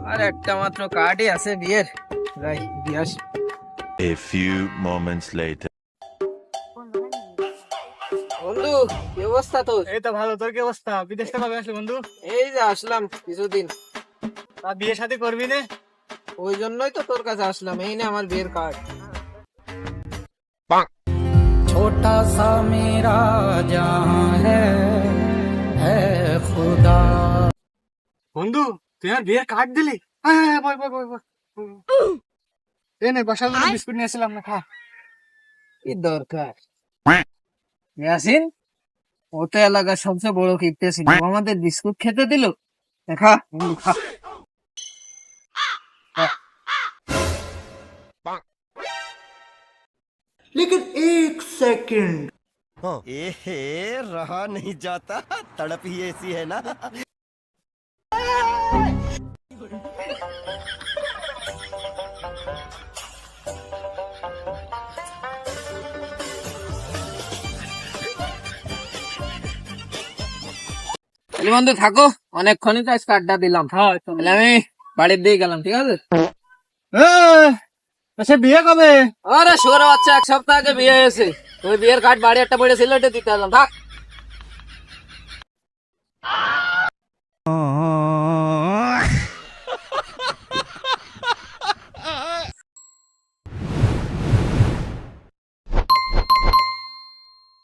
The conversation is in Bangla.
আর একটা মাত্র কার্ডই আছে বিয়ের, যাই দিয়ে আসি। A few moments later. বন্ধু, কি অবস্থা তোর? এই তো ভালো। তোর কি অবস্থা? বিদেশ থেকে কবে আসলি বন্ধু? এই যে আসলাম কিছুদিন। আর বিয়ে শাদী করবি না? ওই জন্যই তো তোর কাছে আসলাম, এই নে আমার বিয়ের কার্ড। छोटा सा मेरा जहां है खुदा। বন্ধু, তুই আর বিয়ের কার্ড দিলি? হ্যাঁ, বল বল বল বল। এই নে, বসার জন্য বিস্কুট নিয়ে আসলাম, না খা। কি দরকার? ইয়াসিন, ও তো এলাকার সবচেয়ে বড় কিপ্টে ছিল, ও আমাদের বিস্কুট খেতে দিল। খা বন্ধু, খা। लेकिन एक सेकंड, एहे रहा नहीं जाता, तड़प ही ऐसी है ना। তাহলে বন্ধু থাকো, অনেকক্ষণই তো কার্ডটা দিলাম। হ্যাঁ, তাহলে আমি বাড়ির দিকে গেলাম, ঠিক আছে? সে বিয়ে কবে? আরে শুয়োরের বাচ্চা, 1 সপ্তাহ আগে বিয়ে হয়েছে। ওই বিয়ের কার্ড বাড়ি একটা পড়েছিল, এটা দিতে এলাম, থাক।